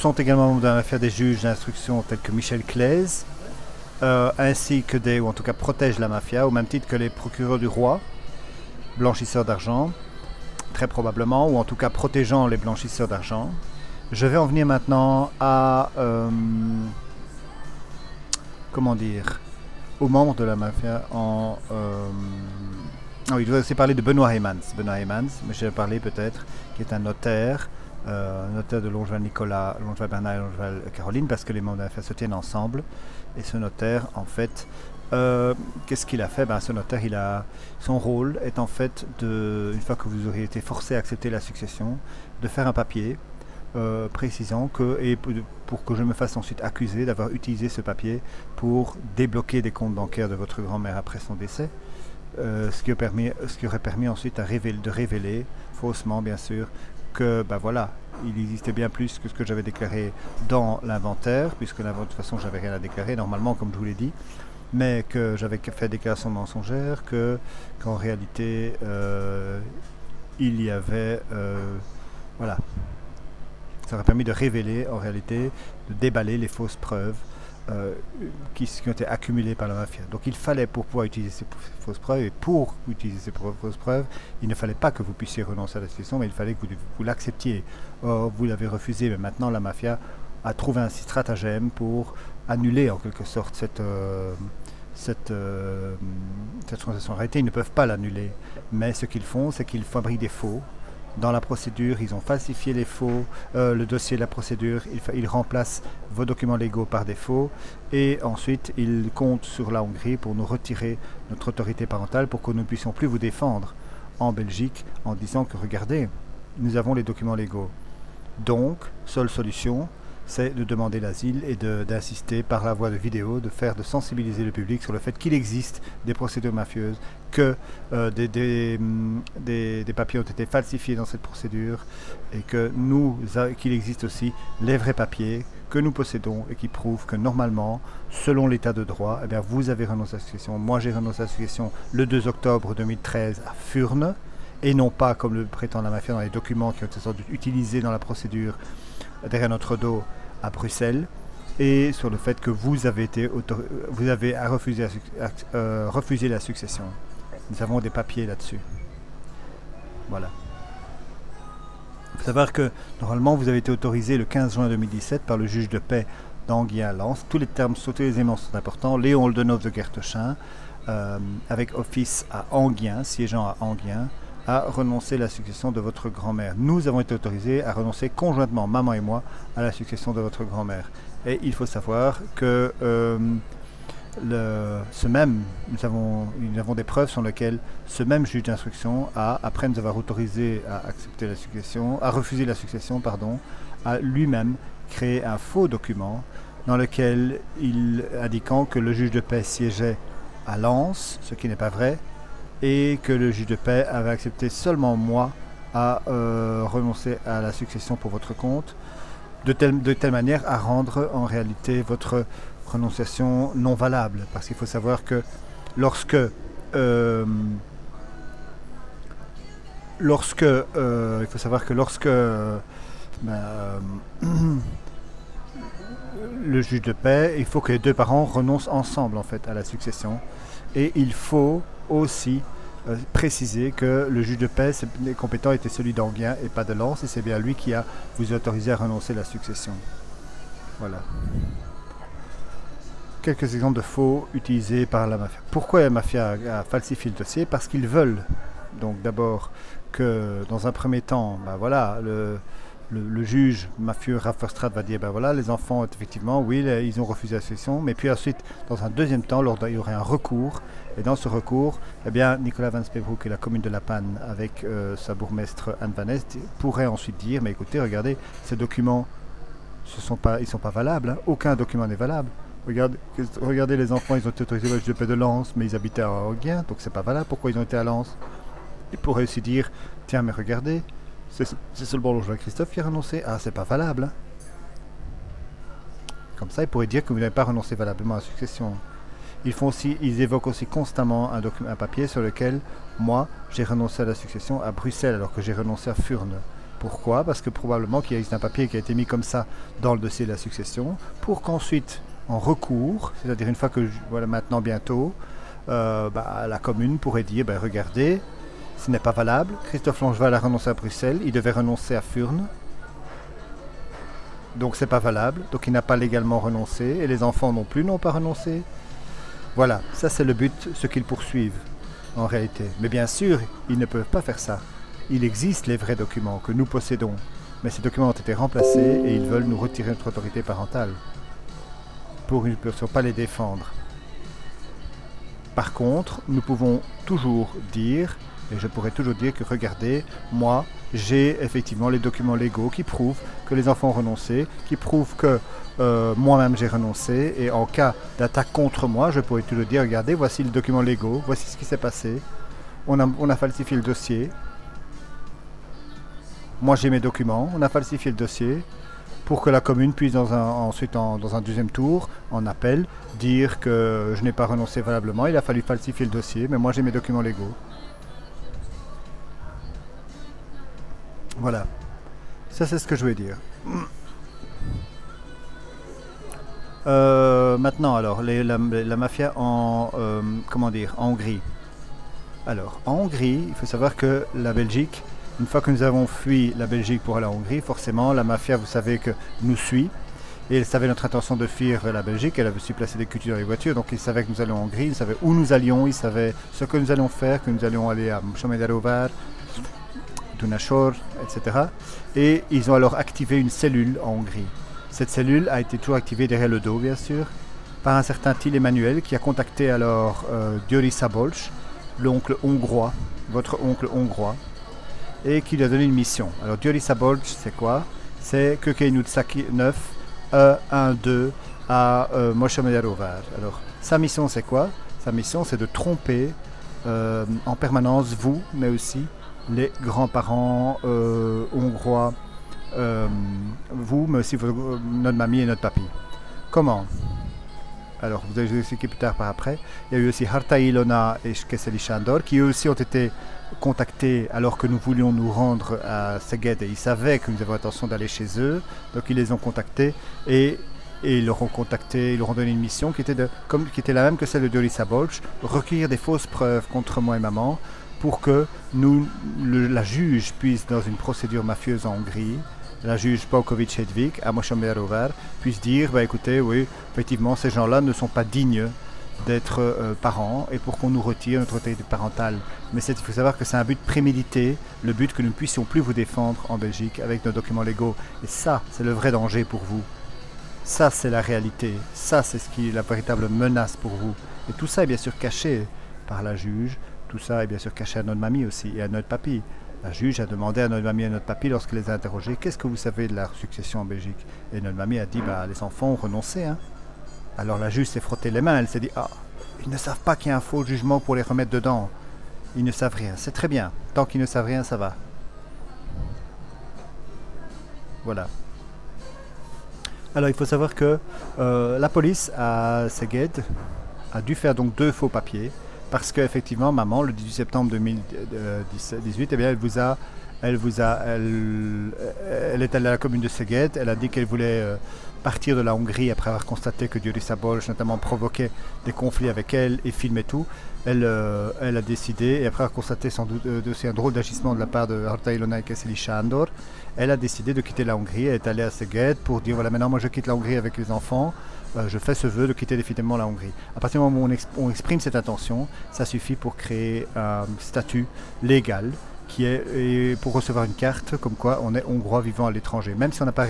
sont également membres de la mafia des juges d'instruction tels que Michel Claise, ainsi que ou en tout cas protègent la mafia, au même titre que les procureurs du roi, blanchisseurs d'argent, très probablement, ou en tout cas protégeant les blanchisseurs d'argent. Je vais en venir maintenant à, comment dire, aux membres de la mafia oui, je dois aussi parler de Benoît Heymans. Benoît Heymans, mais je vais parler peut-être, qui est un notaire de Longeval Nicolas, Longeval Bernard et Longeval Caroline, parce que les membres de la mafia se tiennent ensemble. Et ce notaire, en fait, qu'est-ce qu'il a fait? Ce notaire, son rôle est en fait, une fois que vous auriez été forcé à accepter la succession, de faire un papier précisant pour que je me fasse ensuite accuser d'avoir utilisé ce papier pour débloquer des comptes bancaires de votre grand-mère après son décès. Ce qui aurait permis ensuite de révéler, faussement bien sûr, que il existait bien plus que ce que j'avais déclaré dans l'inventaire, puisque de toute façon j'avais rien à déclarer normalement, comme je vous l'ai dit, mais que j'avais fait déclaration mensongère, qu'en réalité il y avait ça aurait permis de révéler en réalité, de déballer les fausses preuves qui ont été accumulées par la mafia. Donc il fallait, pour pouvoir utiliser ces fausses preuves, et pour utiliser ces fausses preuves, il ne fallait pas que vous puissiez renoncer à la succession, mais il fallait que vous l'acceptiez. Or, vous l'avez refusé, mais maintenant la mafia a trouvé un stratagème pour annuler en quelque sorte cette transaction. En réalité, ils ne peuvent pas l'annuler, mais ce qu'ils font, c'est qu'ils fabriquent des faux. Dans la procédure, ils ont falsifié les faux, le dossier de la procédure, ils remplacent vos documents légaux par des faux, et ensuite ils comptent sur la Hongrie pour nous retirer notre autorité parentale pour que nous ne puissions plus vous défendre en Belgique en disant que regardez, nous avons les documents légaux. Donc, seule solution, c'est de demander l'asile et d'insister par la voie de vidéo, de sensibiliser le public sur le fait qu'il existe des procédures mafieuses, que des papiers ont été falsifiés dans cette procédure, et qu'il existe aussi les vrais papiers que nous possédons et qui prouvent que normalement, selon l'état de droit, vous avez renoncé à la succession. Moi, j'ai renoncé à la succession le 2 octobre 2013 à Furnes, et non pas, comme le prétend la mafia, dans les documents qui ont été utilisés dans la procédure derrière notre dos à Bruxelles, et sur le fait que vous avez refusé la succession. Nous avons des papiers là-dessus. Voilà. Il faut savoir que normalement vous avez été autorisé le 15 juin 2017 par le juge de paix d'Anguien-Lens. Tous les éléments sont importants. Léon Oldenhoff de Gertechin, avec office à Anguien, siégeant à Anguien, a renoncé à la succession de votre grand-mère. Nous avons été autorisés à renoncer conjointement, maman et moi, à la succession de votre grand-mère. Et il faut savoir que nous avons des preuves sur lesquelles ce même juge d'instruction après nous avoir autorisé à accepter la succession, à refuser la succession, a lui-même créé un faux document dans lequel indiquant que le juge de paix siégeait à Lens, ce qui n'est pas vrai, et que le juge de paix avait accepté seulement moi à renoncer à la succession pour votre compte, de telle manière à rendre en réalité votre renonciation non valable. Parce qu'il faut savoir que lorsque le juge de paix, il faut que les deux parents renoncent ensemble en fait à la succession, et il faut aussi préciser que le juge de paix compétent était celui d'Anguien et pas de Lens, et c'est bien lui qui a vous autorisé à renoncer à la succession. Voilà. Quelques exemples de faux utilisés par la mafia. Pourquoi la mafia a falsifié le dossier? Parce qu'ils veulent donc d'abord que dans un premier temps, le juge mafieux Rafferstrad va dire les enfants effectivement oui ils ont refusé la succession, mais puis ensuite dans un deuxième temps il y aurait un recours, et dans ce recours Nicolas Van Spebroek et la commune de La Panne avec sa bourgmestre Anne Van Est pourraient ensuite dire mais écoutez, regardez, ces documents ils sont pas valables, aucun document n'est valable. Regardez, les enfants, ils ont été autorisés au juge de paix de Lens, mais ils habitaient à Anguien, donc c'est pas valable. Pourquoi ils ont été à Lens? Ils pourraient aussi dire tiens, mais regardez, c'est seulement le Christophe qui a renoncé. Ah, c'est pas valable. Comme ça, ils pourraient dire que vous n'avez pas renoncé valablement à la succession. Ils évoquent aussi constamment un papier sur lequel moi j'ai renoncé à la succession à Bruxelles alors que j'ai renoncé à Furnes. Pourquoi? Parce que probablement qu'il existe un papier qui a été mis comme ça dans le dossier de la succession, pour qu'ensuite, en recours, c'est-à-dire une fois que, voilà, maintenant bientôt, la commune pourrait dire, regardez, ce n'est pas valable, Christophe Longeval a renoncé à Bruxelles, il devait renoncer à Furnes, donc c'est pas valable, donc il n'a pas légalement renoncé, et les enfants non plus n'ont pas renoncé. Voilà, ça c'est le but, ce qu'ils poursuivent en réalité. Mais bien sûr, ils ne peuvent pas faire ça. Il existe les vrais documents que nous possédons, mais ces documents ont été remplacés et ils veulent nous retirer notre autorité parentale pour qu'ils ne puissent pas les défendre. Par contre, nous pouvons toujours dire, et je pourrais toujours dire que regardez, moi, j'ai effectivement les documents légaux qui prouvent que les enfants ont renoncé, qui prouvent que moi-même j'ai renoncé, et en cas d'attaque contre moi, je pourrais toujours dire, regardez, voici les documents légaux, voici ce qui s'est passé, on a falsifié le dossier, moi j'ai mes documents, on a falsifié le dossier, pour que la commune puisse ensuite, dans un deuxième tour, en appel, dire que je n'ai pas renoncé valablement, il a fallu falsifier le dossier, mais moi j'ai mes documents légaux. Voilà, ça c'est ce que je veux dire. Maintenant alors, la mafia en Hongrie. Alors, en Hongrie, il faut savoir que la Belgique, une fois que nous avons fui la Belgique pour aller en Hongrie, forcément, la mafia, vous savez, que nous suit. Et elle savait notre intention de fuir vers la Belgique, elle avait su placer des cutus dans les voitures, donc ils savaient que nous allions en Hongrie, ils savaient où nous allions, ils savaient ce que nous allions faire, que nous allions aller à Mosomegyaróvár, Dunasor, etc. Et ils ont alors activé une cellule en Hongrie. Cette cellule a été toujours activée derrière le dos, bien sûr, par un certain Till Emmanuel qui a contacté alors György Szabolcs, l'oncle hongrois, votre oncle hongrois, et qui lui a donné une mission. Alors György Szabolcs, c'est quoi? C'est Kőkemény utca 9, E12 à Mosomegyaróvár. Alors sa mission c'est quoi? Sa mission c'est de tromper en permanence vous, mais aussi les grands-parents hongrois, vous, mais aussi notre mamie et notre papy. Comment? Alors, vous allez vous expliquer plus tard par après. Il y a eu aussi Hartai Ilona et Keszeli Sándor qui eux aussi ont été contactés alors que nous voulions nous rendre à Szeged et ils savaient que nous avions l'intention d'aller chez eux. Donc ils les ont contactés et ils leur ont contacté, ils leur ont donné une mission qui était la même que celle de György Szabolcs, recueillir des fausses preuves contre moi et maman pour que la juge puisse, dans une procédure mafieuse en Hongrie, la juge Pawkovics Hedvig à Mosomegyaróvár puisse dire, écoutez, oui, effectivement, ces gens-là ne sont pas dignes d'être parents et pour qu'on nous retire notre autorité parentale. Mais il faut savoir que c'est un but prémédité, le but que nous ne puissions plus vous défendre en Belgique avec nos documents légaux. Et ça, c'est le vrai danger pour vous. Ça, c'est la réalité. Ça, c'est ce qui est la véritable menace pour vous. Et tout ça est bien sûr caché par la juge. Tout ça est bien sûr caché à notre mamie aussi et à notre papy. La juge a demandé à notre mamie et à notre papy, lorsqu'elle les a interrogés, qu'est-ce que vous savez de la succession en Belgique? Et notre mamie a dit, les enfants ont renoncé. Hein. Alors la juge s'est frotté les mains, elle s'est dit, ils ne savent pas qu'il y a un faux jugement pour les remettre dedans. Ils ne savent rien, c'est très bien. Tant qu'ils ne savent rien, ça va. Voilà. Alors il faut savoir que la police à Szeged a dû faire donc 2 faux papiers. Parce qu'effectivement, maman, le 18 septembre 2018, elle est allée à la commune de Szeged. Elle a dit qu'elle voulait partir de la Hongrie après avoir constaté que György Szabolcs notamment provoquait des conflits avec elle et filmait tout. Elle a décidé, et après avoir constaté sans doute aussi un drôle d'agissement de la part de Hartai Ilona et Keszeli Sándor, elle a décidé de quitter la Hongrie. Elle est allée à Szeged pour dire, voilà, maintenant moi je quitte la Hongrie avec les enfants. Je fais ce vœu de quitter définitivement la Hongrie. À partir du moment où on exprime cette intention, ça suffit pour créer un statut légal qui est pour recevoir une carte comme quoi on est hongrois vivant à l'étranger, même si on n'a pas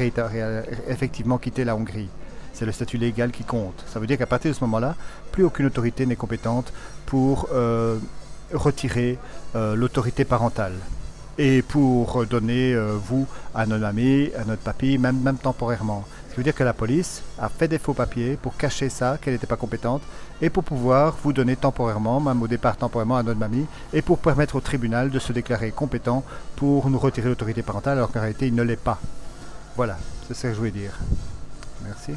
effectivement quitté la Hongrie. C'est le statut légal qui compte. Ça veut dire qu'à partir de ce moment-là, plus aucune autorité n'est compétente pour retirer l'autorité parentale. Et pour donner vous à notre mamie, à notre papy, même temporairement. Ce qui veut dire que la police a fait des faux papiers pour cacher ça, qu'elle n'était pas compétente, et pour pouvoir vous donner temporairement, même au départ temporairement à notre mamie, et pour permettre au tribunal de se déclarer compétent pour nous retirer l'autorité parentale, alors qu'en réalité il ne l'est pas. Voilà, c'est ce que je voulais dire. Merci.